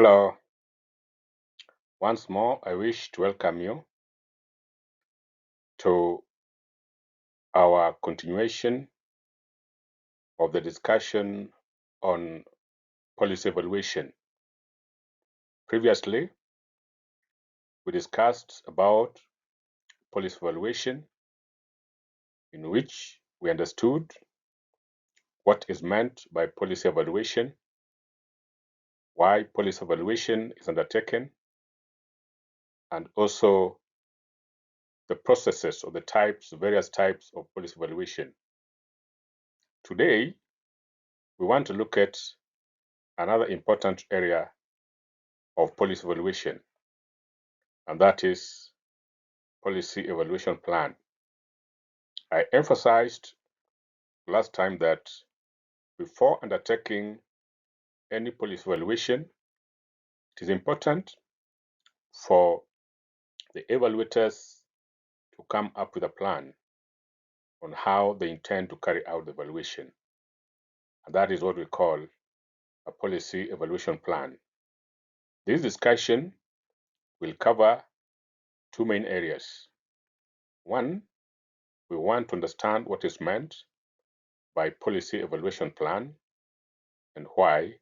Hello. Once more, I wish to welcome you to our continuation of the discussion on policy evaluation. Previously, we discussed about policy evaluation, in which we understood what is meant by policy evaluation, why policy evaluation is undertaken, and also the processes or the various types of policy evaluation. Today, we want to look at another important area of policy evaluation, and that is policy evaluation plan. I emphasized last time that before undertaking any policy evaluation, it is important for the evaluators to come up with a plan on how they intend to carry out the evaluation. And that is what we call a policy evaluation plan. This discussion will cover two main areas. One, we want to understand what is meant by policy evaluation plan and why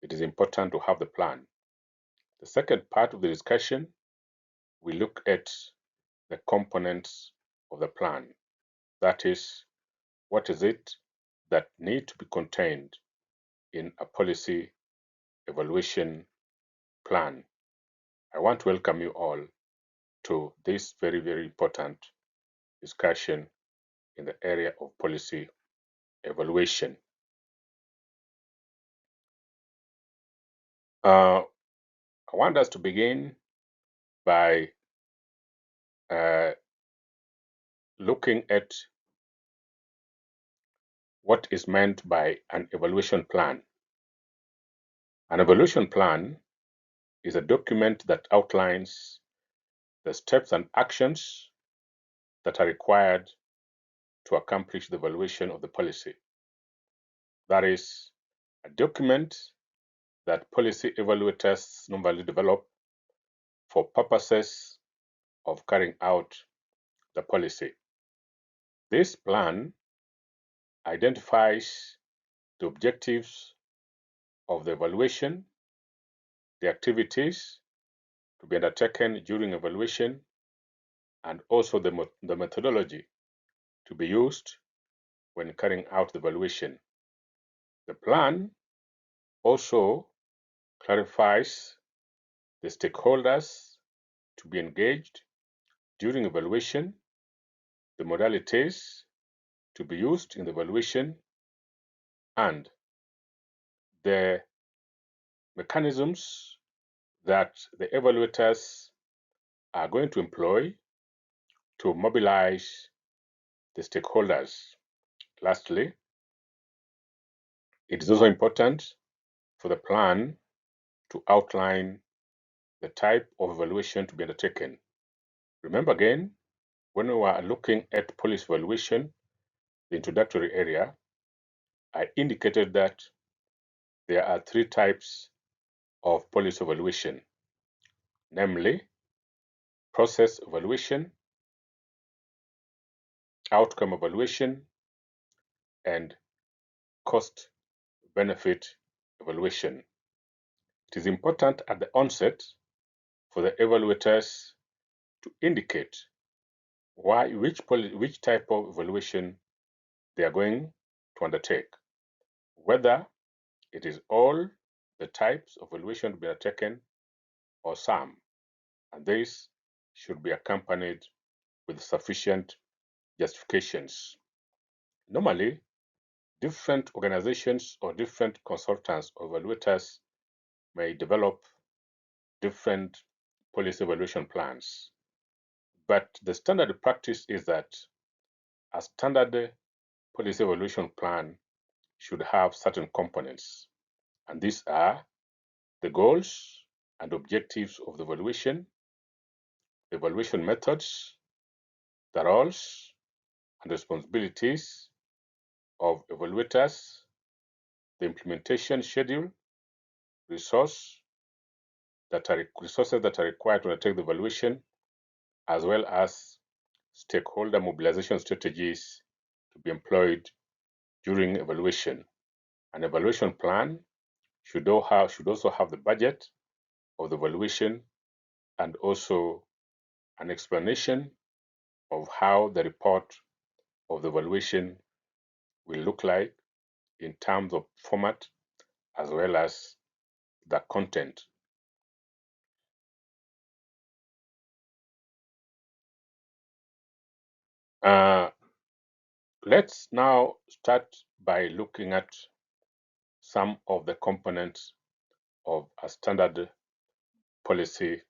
it is important to have the plan. The second part of the discussion, we look at the components of the plan. That is, what is it that need to be contained in a policy evaluation plan. I want to welcome you all to this very, very important discussion in the area of policy evaluation. I want us to begin by looking at what is meant by an evaluation plan. An evaluation plan is a document that outlines the steps and actions that are required to accomplish the evaluation of the policy. That is a document that policy evaluators normally develop for purposes of carrying out the policy. This plan identifies the objectives of the evaluation, the activities to be undertaken during evaluation, and also the methodology to be used when carrying out the evaluation. The plan also clarifies the stakeholders to be engaged during evaluation, the modalities to be used in the evaluation, and the mechanisms that the evaluators are going to employ to mobilize the stakeholders. Lastly, it is also important for the plan to outline the type of evaluation to be undertaken. Remember again, when we were looking at policy evaluation, the introductory area, I indicated that there are three types of policy evaluation, namely process evaluation, outcome evaluation, and cost benefit evaluation. It is important at the onset for the evaluators to indicate which type of evaluation they are going to undertake, whether it is all the types of evaluation to be undertaken or some, and this should be accompanied with sufficient justifications. Normally, different organizations or different consultants or evaluators may develop different policy evaluation plans, but the standard practice is that a standard policy evaluation plan should have certain components, and these are the goals and objectives of the evaluation methods, the roles and responsibilities of evaluators, the implementation schedule, resource resources that are required to undertake the evaluation, as well as stakeholder mobilization strategies to be employed during evaluation. An evaluation plan should also have the budget of the evaluation and also an explanation of how the report of the evaluation will look like in terms of format as well as the content. Let's now start by looking at some of the components of a standard policy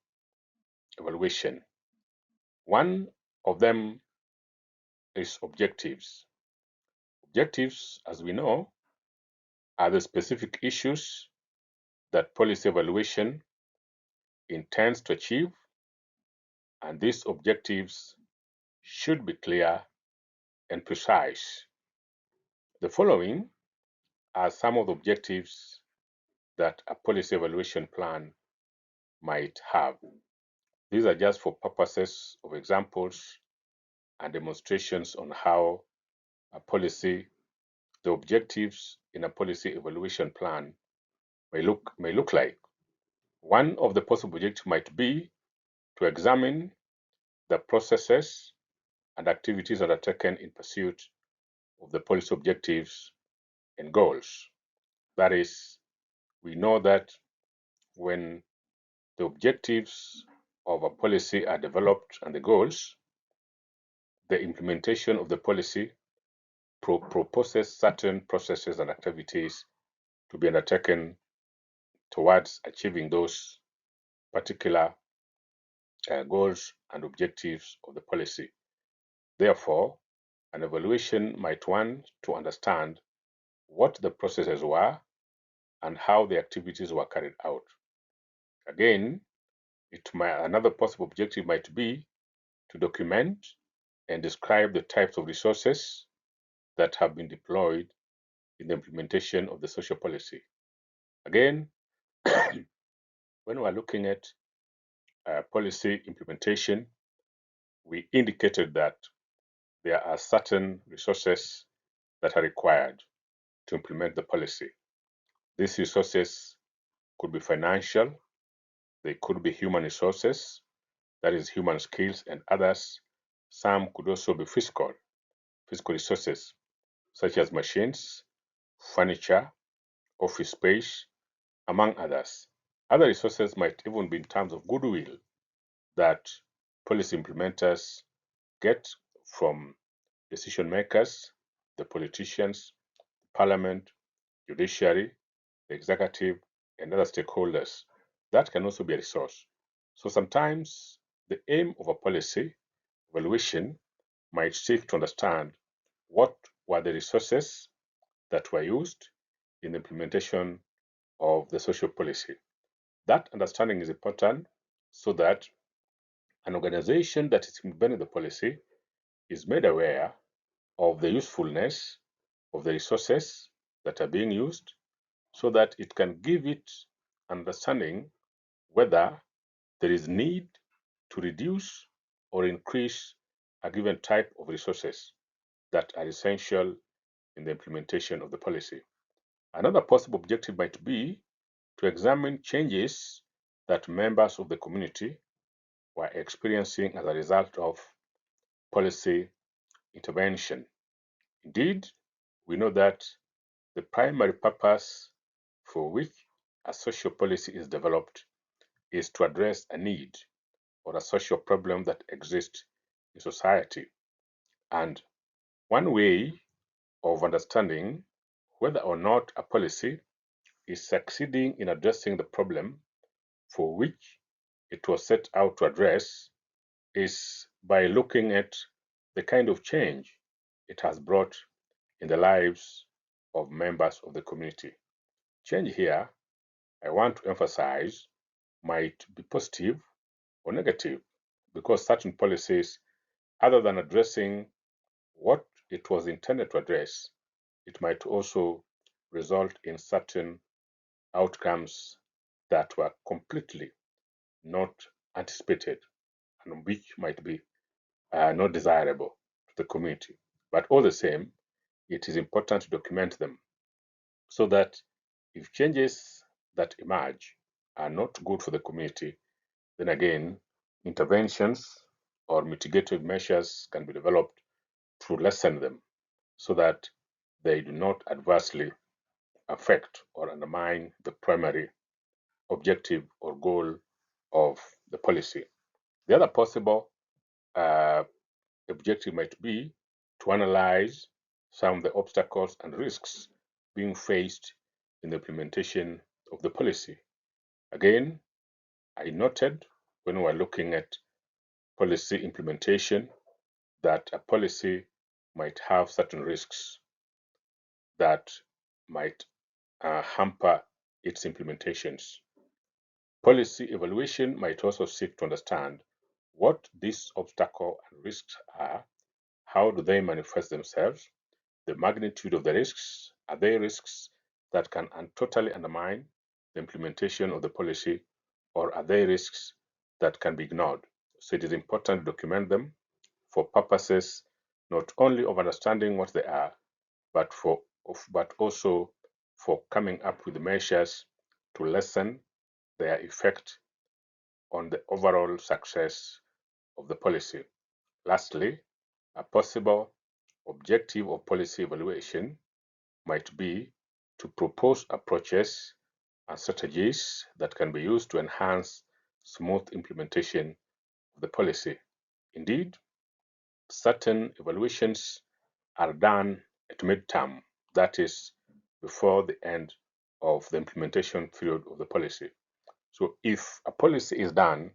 evaluation. One of them is objectives. Objectives, as we know, are the specific issues that policy evaluation intends to achieve, and these objectives should be clear and precise. The following are some of the objectives that a policy evaluation plan might have. These are just for purposes of examples and demonstrations on how the objectives in a policy evaluation plan may look like. One of the possible objectives might be to examine the processes and activities undertaken in pursuit of the policy objectives and goals. That is, we know that when the objectives of a policy are developed and the goals, the implementation of the policy proposes certain processes and activities to be undertaken towards achieving those particular goals and objectives of the policy. Therefore, an evaluation might want to understand what the processes were and how the activities were carried out. Again, another possible objective might be to document and describe the types of resources that have been deployed in the implementation of the social policy. Again, when we're looking at policy implementation, we indicated that there are certain resources that are required to implement the policy. These resources could be financial, they could be human resources, that is human skills and others. Some could also be physical resources, such as machines, furniture, office space, among others. Other resources might even be in terms of goodwill that policy implementers get from decision makers, the politicians, parliament, judiciary, the executive, and other stakeholders. That can also be a resource. So sometimes the aim of a policy evaluation might seek to understand what were the resources that were used in the implementation of the social policy. That understanding is important so that an organization that is implementing the policy is made aware of the usefulness of the resources that are being used so that it can give it understanding whether there is need to reduce or increase a given type of resources that are essential in the implementation of the policy. Another possible objective might be to examine changes that members of the community were experiencing as a result of policy intervention. Indeed, we know that the primary purpose for which a social policy is developed is to address a need or a social problem that exists in society. And one way of understanding whether or not a policy is succeeding in addressing the problem for which it was set out to address is by looking at the kind of change it has brought in the lives of members of the community. Change here, I want to emphasize, might be positive or negative because certain policies, other than addressing what it was intended to address, it might also result in certain outcomes that were completely not anticipated and which might be not desirable to the community. But all the same, it is important to document them so that if changes that emerge are not good for the community, then again, interventions or mitigative measures can be developed to lessen them so that they do not adversely affect or undermine the primary objective or goal of the policy. The other possible uh, objective might be to analyze some of the obstacles and risks being faced in the implementation of the policy. Again, I noted when we were looking at policy implementation that a policy might have certain risks that might hamper its implementations. Policy evaluation might also seek to understand what these obstacles and risks are, how do they manifest themselves, the magnitude of the risks, are they risks that can totally undermine the implementation of the policy, or are they risks that can be ignored? So it is important to document them for purposes not only of understanding what they are, but also for coming up with measures to lessen their effect on the overall success of the policy. Lastly, a possible objective of policy evaluation might be to propose approaches and strategies that can be used to enhance smooth implementation of the policy. Indeed, certain evaluations are done at midterm, that is, before the end of the implementation period of the policy. So if a policy is done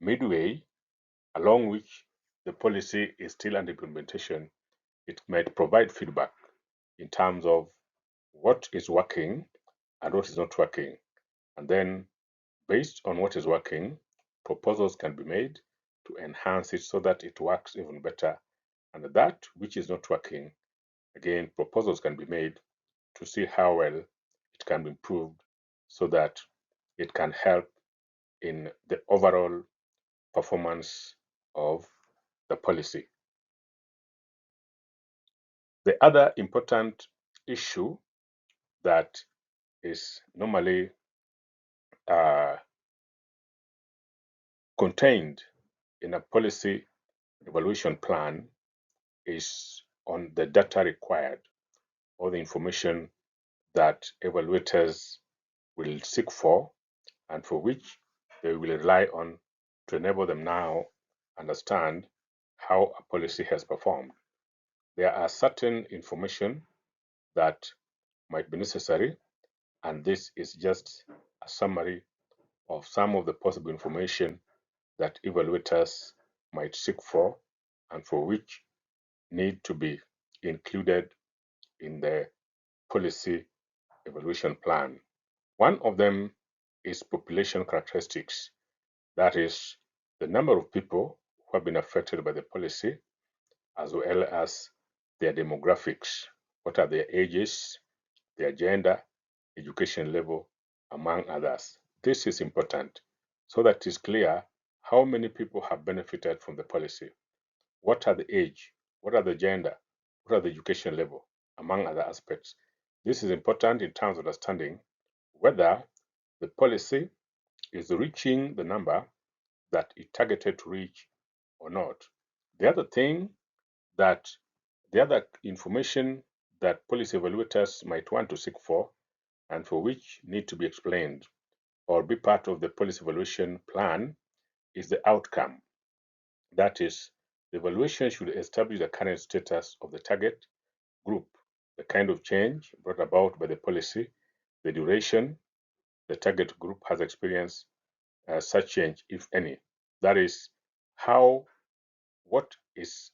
midway, along which the policy is still under implementation, it might provide feedback in terms of what is working and what is not working. And then, based on what is working, proposals can be made to enhance it so that it works even better. And that which is not working, again, proposals can be made to see how well it can be improved so that it can help in the overall performance of the policy. The other important issue that is normally contained in a policy evaluation plan is on the data required or the information that evaluators will seek for and for which they will rely on to enable them now understand how a policy has performed. There are certain information that might be necessary, and this is just a summary of some of the possible information that evaluators might seek for and for which need to be included in the policy evaluation plan. One of them is population characteristics, that is, the number of people who have been affected by the policy, as well as their demographics. What are their ages, their gender, education level, among others. This is important so that it is clear how many people have benefited from the policy. What are the age? What are the gender? What are the education level, among other aspects? This is important in terms of understanding whether the policy is reaching the number that it targeted to reach or not. The other thing that the other information that policy evaluators might want to seek for and for which need to be explained or be part of the policy evaluation plan is the outcome. That is, the evaluation should establish the current status of the target group, the kind of change brought about by the policy, the duration the target group has experienced such change, if any. That is, what is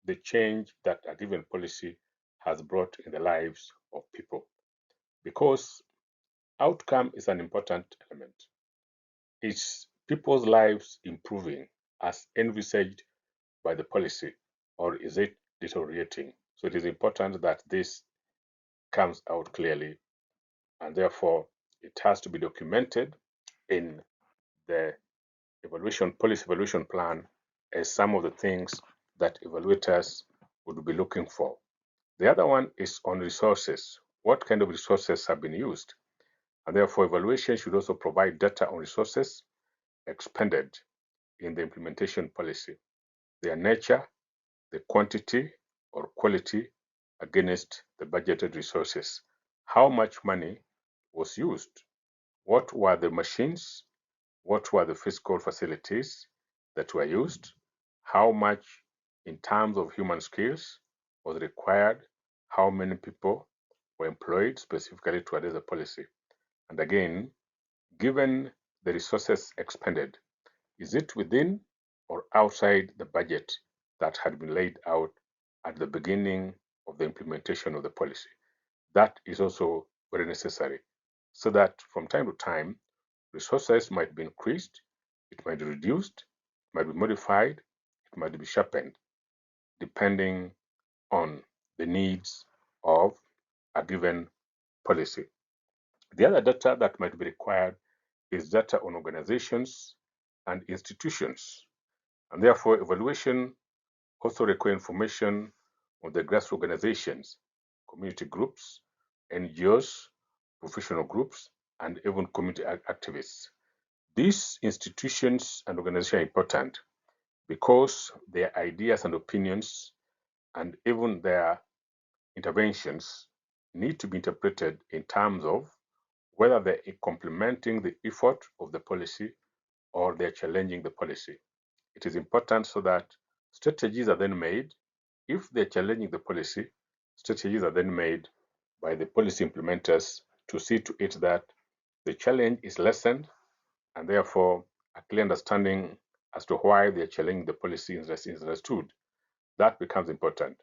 the change that a given policy has brought in the lives of people. Because outcome is an important element. Is people's lives improving as envisaged by the policy, or is it deteriorating? So it is important that this comes out clearly, and therefore it has to be documented in the policy evaluation plan as some of the things that evaluators would be looking for. The other one is on resources. What kind of resources have been used? And therefore, evaluation should also provide data on resources expended in the implementation policy, their nature, the quantity or quality against the budgeted resources. How much money was used? What were the machines? What were the physical facilities that were used? How much in terms of human skills was required? How many people were employed specifically to address the policy? And again, given the resources expended, is it within or outside the budget that had been laid out at the beginning of the implementation of the policy? That is also very necessary so that from time to time, resources might be increased, it might be reduced, it might be modified, it might be sharpened, depending on the needs of a given policy. The other data that might be required is data on organizations and institutions. And therefore, evaluation also requires information on the grassroots organizations, community groups, NGOs, professional groups, and even community activists. These institutions and organizations are important because their ideas and opinions and even their interventions need to be interpreted in terms of whether they're complementing the effort of the policy or they're challenging the policy. It is important so that strategies are then made. If they're challenging the policy, strategies are then made by the policy implementers to see to it that the challenge is lessened and therefore a clear understanding as to why they're challenging the policy is understood. That becomes important.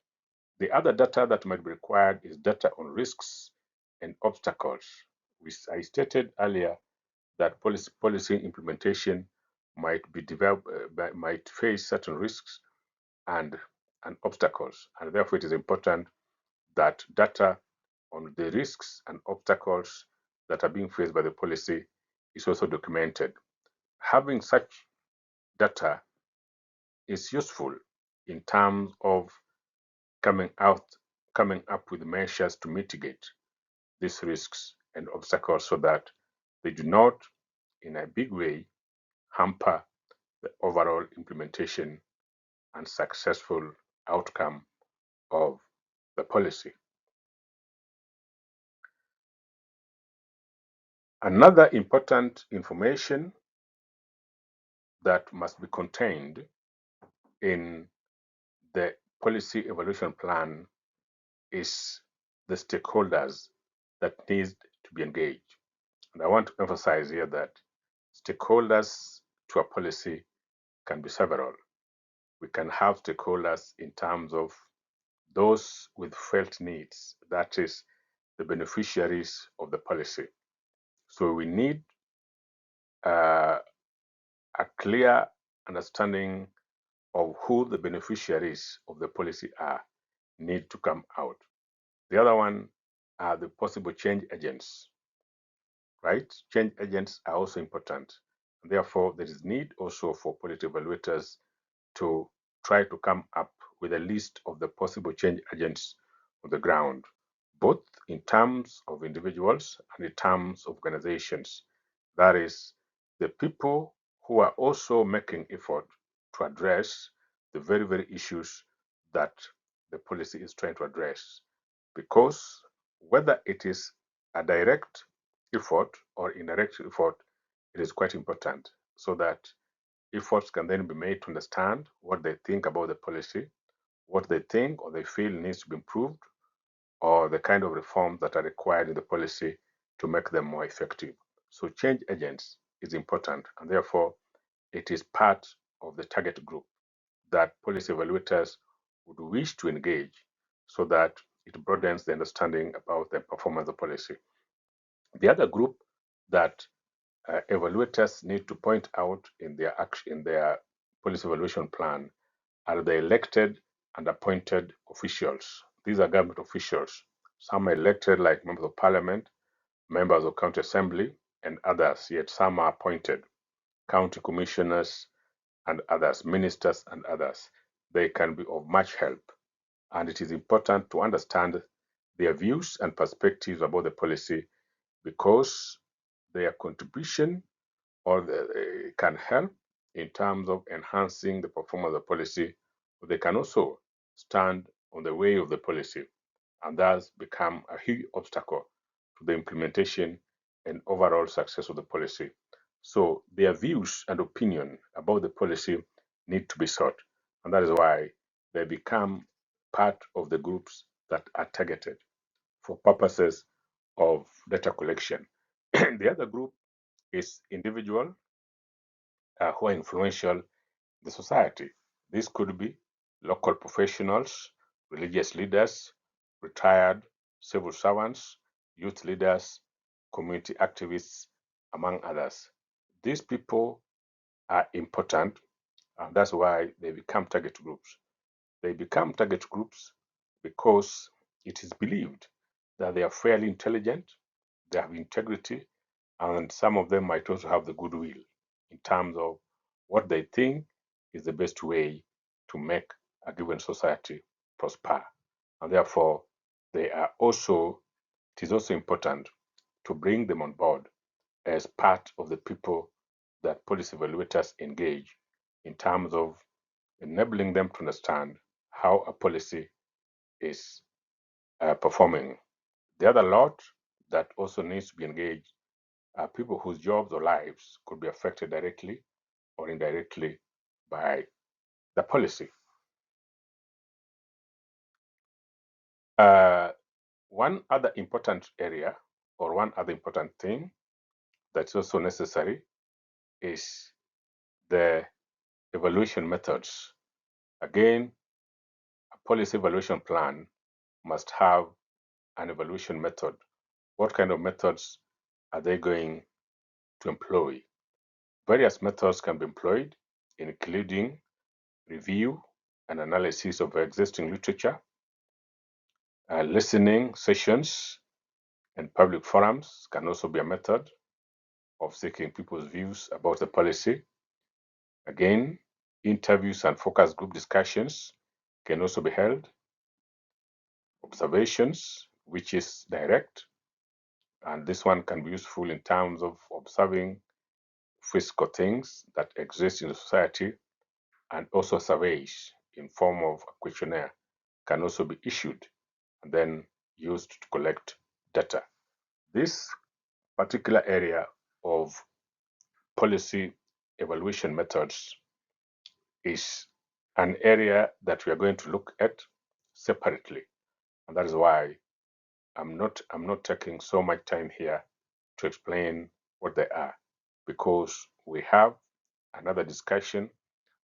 The other data that might be required is data on risks and obstacles. I stated earlier that policy implementation might be developed, might face certain risks and obstacles, and therefore it is important that data on the risks and obstacles that are being faced by the policy is also documented. Having such data is useful in terms of coming up with measures to mitigate these risks and obstacles so that they do not, in a big way, hamper the overall implementation and successful outcome of the policy. Another important information that must be contained in the policy evaluation plan is the stakeholders that need to be engaged. And I want to emphasize here that stakeholders to a policy can be several. We can have stakeholders in terms of those with felt needs, that is, the beneficiaries of the policy. So we need a clear understanding of who the beneficiaries of the policy are, need to come out. The other one are the possible change agents, right? Change agents are also important. Therefore, there is need also for policy evaluators to try to come up with a list of the possible change agents on the ground, both in terms of individuals and in terms of organizations. That is, the people who are also making effort to address the very, very issues that the policy is trying to address. Because whether it is a direct effort or indirect effort, it is quite important so that efforts can then be made to understand what they think about the policy, what they think or they feel needs to be improved, or the kind of reforms that are required in the policy to make them more effective. So change agents is important, and therefore it is part of the target group that policy evaluators would wish to engage so that it broadens the understanding about the performance of policy. The other group that evaluators need to point out in their policy evaluation plan are the elected and appointed officials. These are government officials. Some are elected like members of parliament, members of county assembly, and others, yet some are appointed. county commissioners and others, ministers and others. They can be of much help. And it is important to understand their views and perspectives about the policy because their contribution can help in terms of enhancing the performance of the policy. They can also stand on the way of the policy and thus become a huge obstacle to the implementation and overall success of the policy. So their views and opinion about the policy need to be sought, and that is why they become part of the groups that are targeted for purposes of data collection. The other group is individual who are influential in the society. This could be local professionals, religious leaders, retired civil servants, youth leaders, community activists, among others. These people are important, and that's why they become target groups. They become target groups because it is believed that they are fairly intelligent, they have integrity, and some of them might also have the goodwill in terms of what they think is the best way to make a given society prosper. And therefore, it is also important to bring them on board as part of the people that policy evaluators engage in terms of enabling them to understand how a policy is performing. The other lot that also needs to be engaged are people whose jobs or lives could be affected directly or indirectly by the policy. One other important area or one other important thing that's also necessary is the evaluation methods. Again, a policy evaluation plan must have an evaluation method. What kind of methods are they going to employ? Various methods can be employed, including review and analysis of existing literature, listening sessions, and public forums can also be a method of seeking people's views about the policy. Again, interviews and focus group discussions can also be held. Observations, which is direct, and this one can be useful in terms of observing physical things that exist in the society, and also surveys in form of a questionnaire can also be issued and then used to collect data. This particular area of policy evaluation methods is an area that we are going to look at separately, and that is why I'm not taking so much time here to explain what they are, because we have another discussion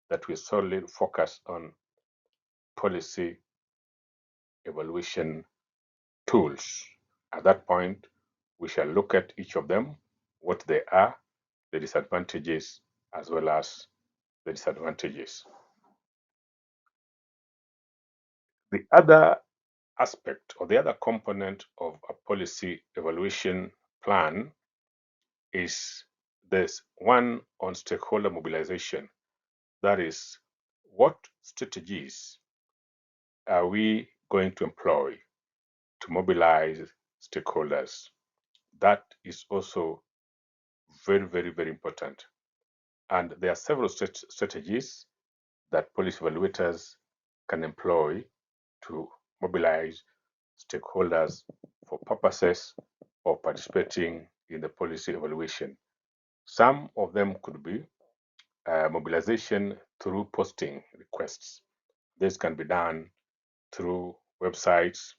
that will solely focus on policy evaluation tools. At that point, we shall look at each of them, what they are, the disadvantages, as well as the disadvantages. The other aspect or the other component of a policy evaluation plan is this one on stakeholder mobilization. That is, what strategies are we going to employ to mobilize stakeholders? That is also very, very, very important. And there are several strategies that policy evaluators can employ to mobilize stakeholders for purposes of participating in the policy evaluation. Some of them could be mobilization through posting requests. This can be done through websites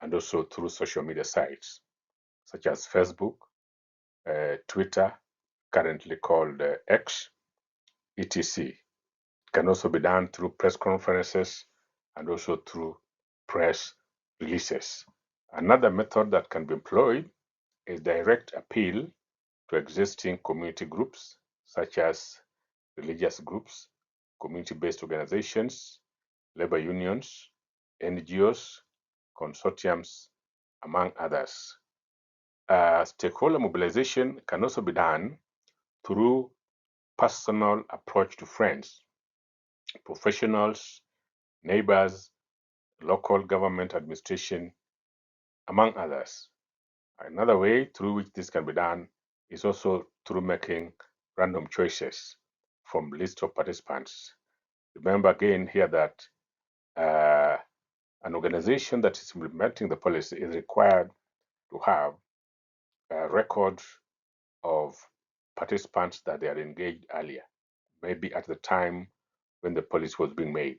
and also through social media sites such as Facebook, Twitter, currently called X, etc. It can also be done through press conferences and also through press releases. Another method that can be employed is direct appeal to existing community groups such as religious groups, community-based organizations, labor unions, NGOs, consortiums, among others. Stakeholder mobilization can also be done through personal approach to friends, professionals, neighbors, local government administration, among others. Another way through which this can be done is also through making random choices from list of participants. Remember again here that an organization that is implementing the policy is required to have a record of participants that they had engaged earlier, maybe at the time when the policy was being made.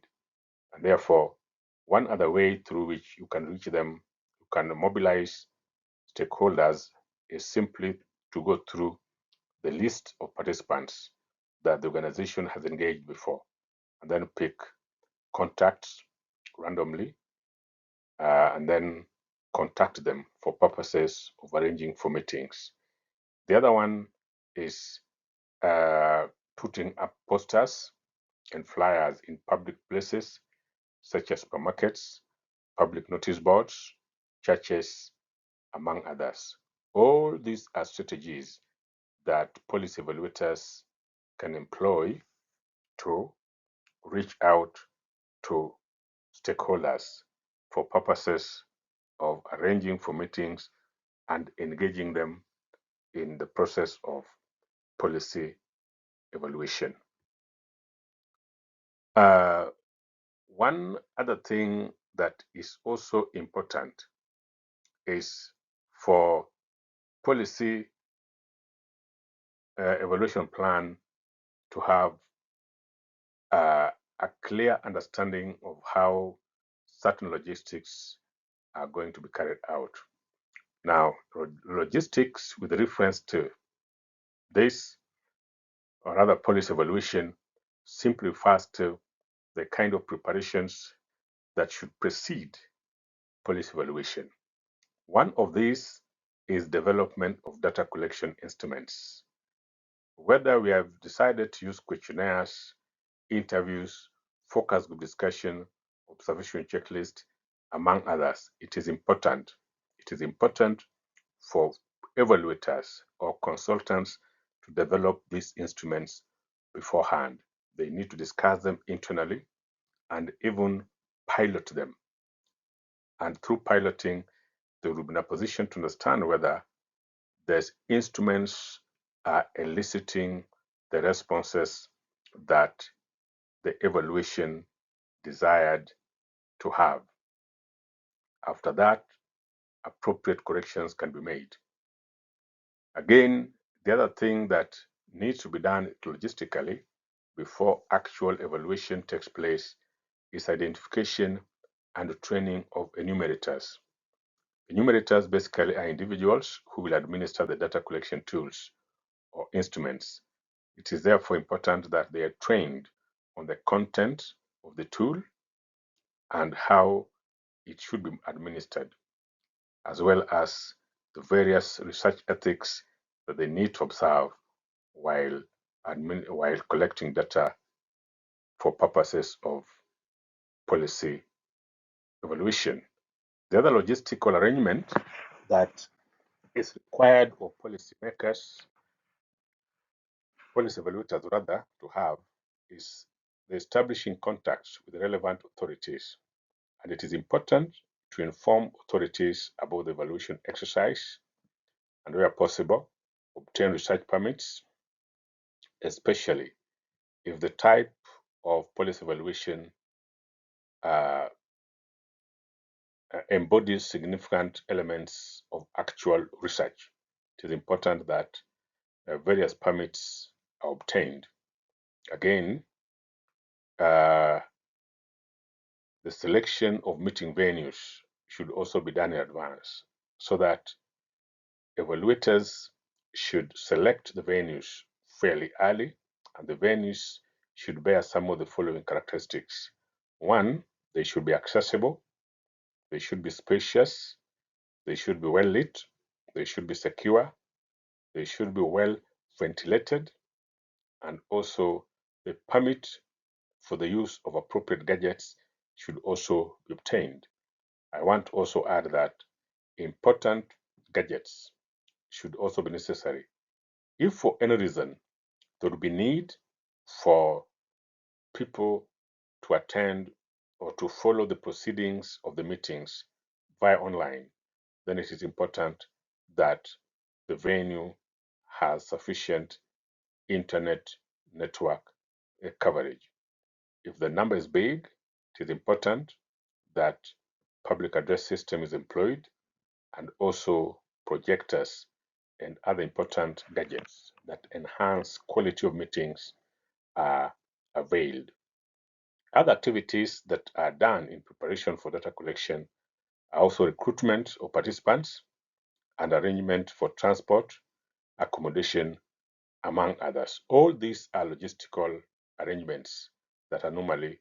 And therefore, one other way through which you can reach them, you can mobilize stakeholders, is simply to go through the list of participants that the organization has engaged before, and then pick contacts randomly, and then contact them for purposes of arranging for meetings. The other one is putting up posters and flyers in public places such as supermarkets, public notice boards, churches, among others. All these are strategies that policy evaluators can employ to reach out to stakeholders for purposes of arranging for meetings and engaging them in the process of policy evaluation. One other thing that is also important is for policy evaluation plan to have a clear understanding of how certain logistics are going to be carried out. Now, logistics with reference to this or other policy evaluation simply refers to the kind of preparations that should precede policy evaluation. One of these is development of data collection instruments. Whether we have decided to use questionnaires, interviews, focus group discussion, observation checklist, among others, it is important. It is important for evaluators or consultants to develop these instruments beforehand. They need to discuss them internally and even pilot them. And through piloting, they will be in a position to understand whether these instruments are eliciting the responses that the evaluation desired to have. After that, appropriate corrections can be made. Again, the other thing that needs to be done logistically before actual evaluation takes place is identification and training of enumerators. Enumerators basically are individuals who will administer the data collection tools or instruments. It is therefore important that they are trained on the content of the tool and how it should be administered, as well as the various research ethics that they need to observe while collecting data for purposes of policy evaluation. The other logistical arrangement that is required for policy evaluators rather, to have is the establishing contacts with relevant authorities. And it is important to inform authorities about the evaluation exercise and, where possible, obtain research permits, especially if the type of policy evaluation embodies significant elements of actual research. It is important that various permits are obtained. Again, the selection of meeting venues should also be done in advance so that evaluators should select the venues fairly early, and the venues should bear some of the following characteristics. One, they should be accessible, they should be spacious, they should be well lit, they should be secure, they should be well ventilated, and also the permit for the use of appropriate gadgets should also be obtained. I want to also add that important gadgets should also be necessary. If for any reason there would be need for people to attend or to follow the proceedings of the meetings via online, then it is important that the venue has sufficient internet network coverage. If the number is big, it is important that public address system is employed and also projectors and other important gadgets that enhance quality of meetings are availed. Other activities that are done in preparation for data collection are also recruitment of participants and arrangement for transport, accommodation, among others. All these are logistical arrangements that are normally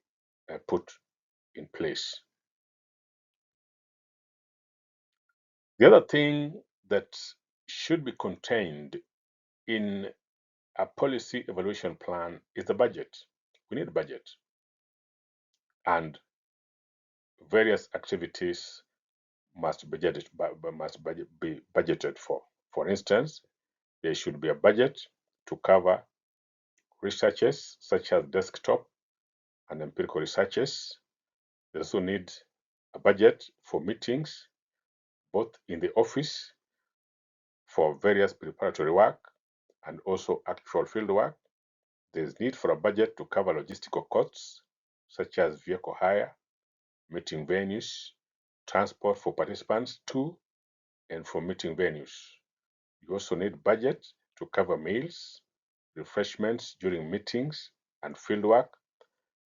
put in place. The other thing that should be contained in a policy evaluation plan is the budget. We need a budget, and various activities must be budgeted for. For instance, there should be a budget to cover researches such as desktop and empirical researches. They also need a budget for meetings, both in the office for various preparatory work and also actual field work. There's need for a budget to cover logistical costs such as vehicle hire, meeting venues, transport for participants to and from meeting venues. You also need budget to cover meals, refreshments during meetings and fieldwork,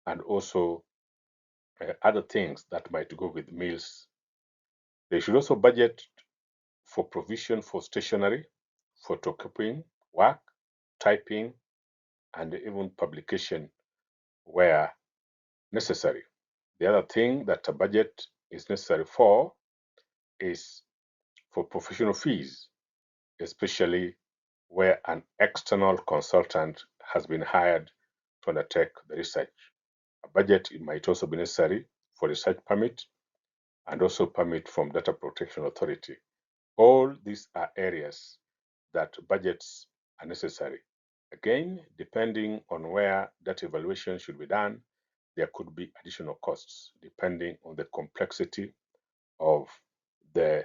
and also other things that might go with meals. They should also budget for provision for stationery, photocopying work, typing, and even publication where necessary. The other thing that a budget is necessary for is for professional fees, especially where an external consultant has been hired to undertake the research. A budget might also be necessary for research permit and also permit from Data Protection Authority. All these are areas that budgets are necessary. Again, depending on where that evaluation should be done, there could be additional costs depending on the complexity of the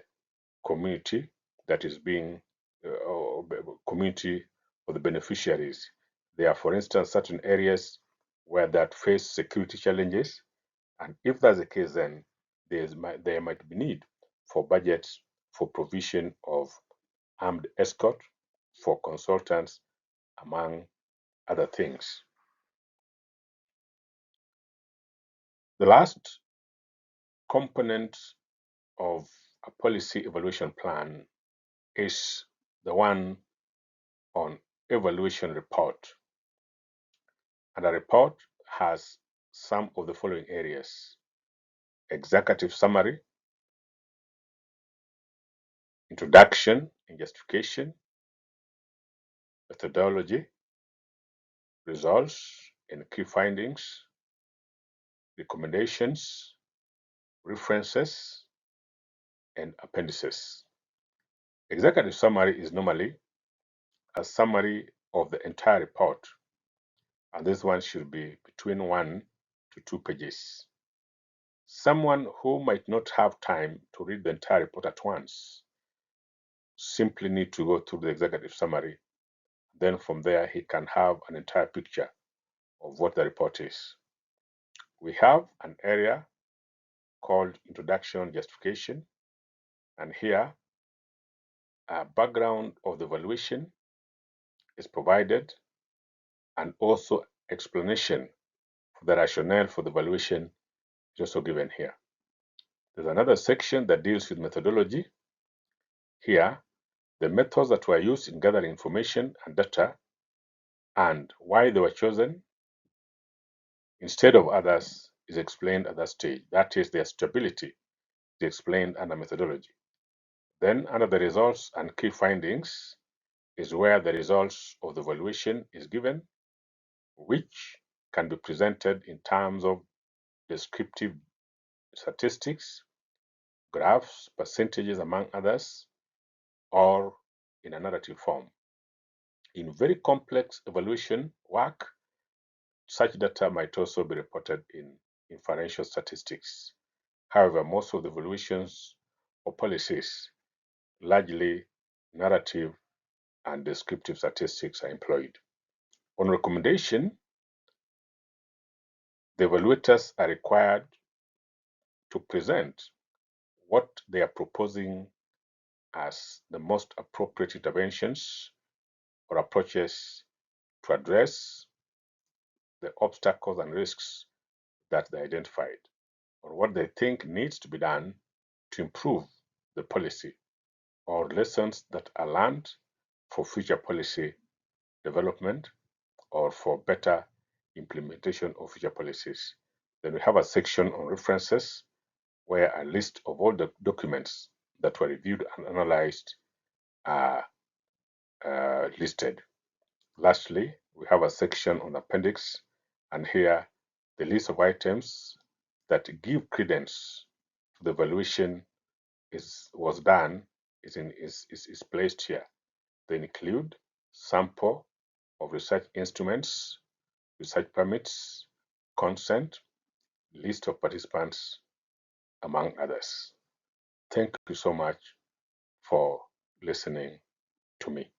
community that is being community of the beneficiaries. There are, for instance, certain areas where that face security challenges, and if that's the case, then there might be need for budgets for provision of armed escort for consultants, among other things. The last component of a policy evaluation plan is the one on evaluation report. And a report has some of the following areas: executive summary, introduction and justification, methodology, results and key findings, recommendations, references, and appendices. Executive summary is normally a summary of the entire report, and this one should be between 1 to 2 pages. Someone who might not have time to read the entire report at once simply need to go through the executive summary. Then from there, he can have an entire picture of what the report is. We have an area called introduction justification, and here a background of the evaluation is provided and also explanation for the rationale for the evaluation is also given here. There's another section that deals with methodology. Here, the methods that were used in gathering information and data and why they were chosen instead of others is explained at that stage. That is, their stability is explained under methodology. Then under the results and key findings is where the results of the evaluation is given, which can be presented in terms of descriptive statistics, graphs, percentages, among others, or in a narrative form. In very complex evaluation work, such data might also be reported in inferential statistics. However, most of the evaluations of policies, largely narrative and descriptive statistics, are employed. On recommendation, the evaluators are required to present what they are proposing as the most appropriate interventions or approaches to address the obstacles and risks that they identified, or what they think needs to be done to improve the policy, or lessons that are learned for future policy development or for better implementation of future policies. Then we have a section on references where a list of all the documents that were reviewed and analyzed are listed. Lastly, we have a section on appendix, and here the list of items that give credence to the evaluation was done is placed here. They include sample of research instruments, research permits, consent, list of participants, among others. Thank you so much for listening to me.